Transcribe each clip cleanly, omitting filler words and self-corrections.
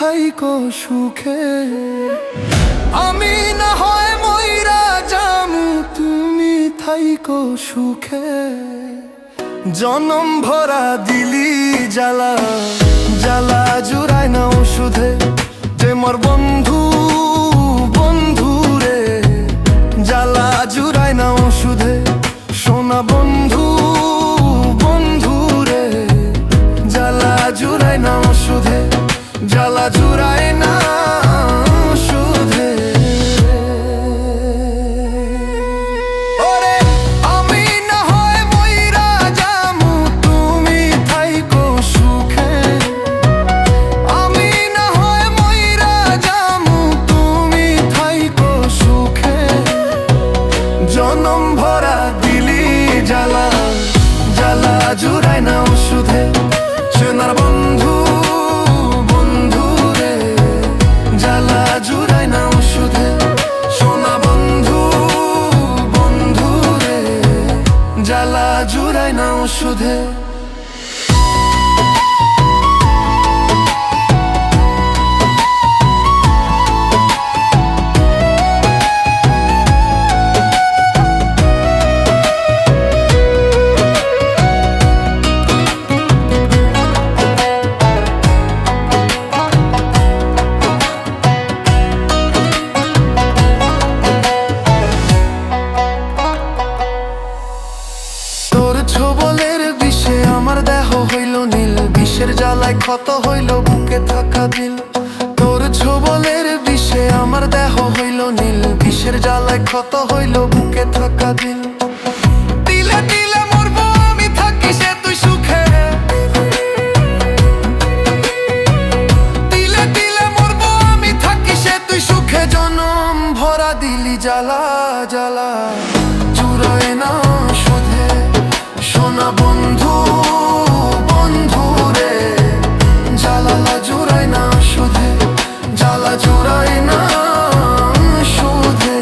থাইকো সুখে। আমি না হয় মইরা যামু, তুমি থাইকো সুখে। জনম ভরা দিলি জ্বালা, জ্বালা জুড়ায় না ওষুধে। যে মোর বন্ধু বন্ধু রে, জ্বালা জুড়ায় না ওষুধে। সোনা বন্ধু বন্ধু রে, জ্বালা জুড়ায় না ওষুধে। জ্বালা জুড়ায় না ওষুধে। ওরে আমি না হয় মইরা যামু, তুমি থাইকো সুখে। আমি না হয় মইরা যামু, তুমি থাইকো সুখে। জনম ভরা দিলি জ্বালা, জ্বালা জুড়ায় না ওষুধে। সোনার বন্ধু বন্ধু রে, জ্বালা জুড়ায় না ওষুধে। সোনা বন্ধু বন্ধু রে, জ্বালা জুড়ায় না ওষুধে। ছোবলের বিষে আমার দেহ হইল নীল, বিষের জ্বালায় ক্ষত হইল বুকে থাকা দিল। তোর ছোবলের বিষে আমার দেহ হইল নীল, বিষের জ্বালায় ক্ষত হইল বুকে থাকা দিল। দিলে দিলে মরবো আমি, থাকি সে তুই সুখে। দিলে দিলে মরবো আমি, থাকি সে তুই সুখে। জনম ভরা দিলি জ্বালা, জ্বালা জুড়ায় না শোধে। সোনা বন্ধু বন্ধু রে, জ্বালা জুড়ায় না শোধে। জ্বালা জুড়ায় না শোধে।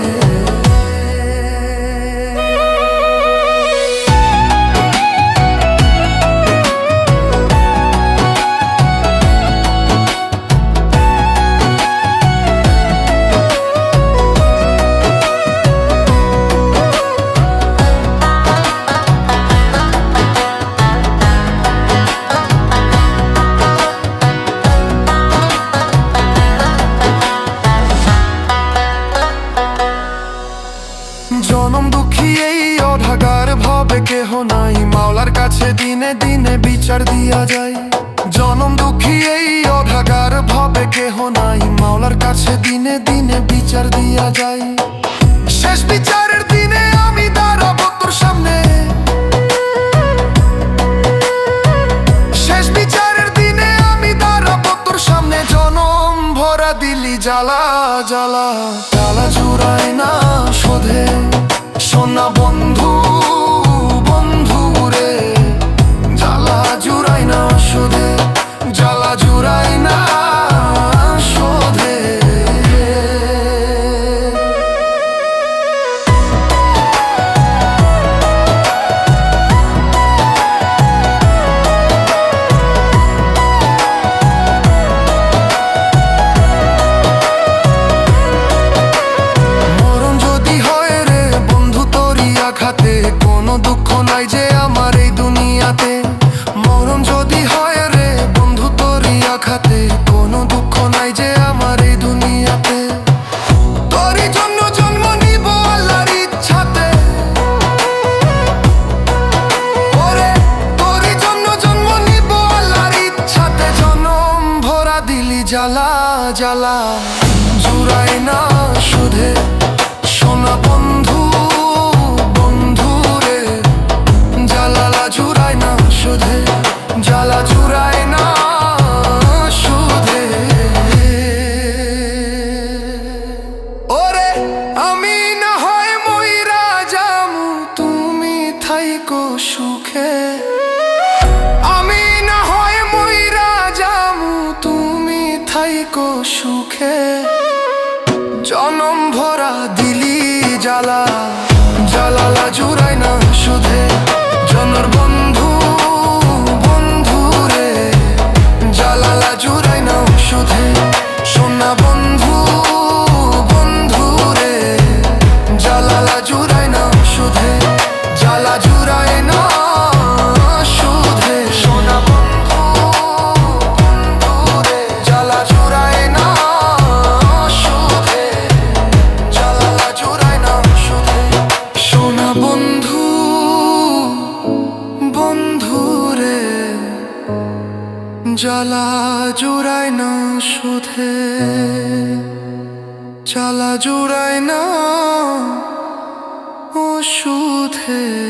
জনম দুঃখী এই অঢাগার ভাবে কেহ নাই, মাওলার কাছে দিনে দিনে বিচার দিয়া যায়। জনম দুঃখী এই অঢাগার ভাবে কেহ নাই, মাওলার কাছে দিনে দিনে বিচার দিয়া যায়। শেষ বিচারের দিনে আমি দাঁড়াবো তোর সামনে। শেষ বিচারের দিনে আমি দাঁড়াবো তোর সামনে। জনম ভরা দিলি জ্বালা, জ্বালা জ্বালা জুড়ায় না শোধে। সোনা বন্ধু বন্ধু রে, জ্বালা জুড়ায় না শোধে। জ্বালা জুড়ায় না শোধে। মরণ যদি হয় রে বন্ধু তোরি আঘাতে, কোনো দুঃখ নাই যে আমার এই দুনিয়াতে। মরণ যদি হয় রে বন্ধু তোরি আঘাতে, কোনো দুঃখ নাই যে আমার এই দুনিয়াতে। তোরই জন্য জন্ম নিব আল্লাহর ইচ্ছাতে। ওরে তোরই জন্য জন্ম নিব আল্লাহর ইচ্ছাতে। জনম ভরা দিলি জ্বালা, জ্বালা জুড়ায় না শোধে। সোনা বন্ধু বন্ধু রে, জ্বালা জুড়ায় না শোধে। জ্বালা জুড়ায় না শোধে। ওরে আমি না হয় মইরা যামু, তুমি থাইকো সুখে। আমি না হয় মইরা যামু, তুমি থাইকো সুখে। জনম ভরা দিলি জ্বালা। জ্বালা জুড়ায় না সুধে, জ্বালা জুড়ায় না ওষুধে।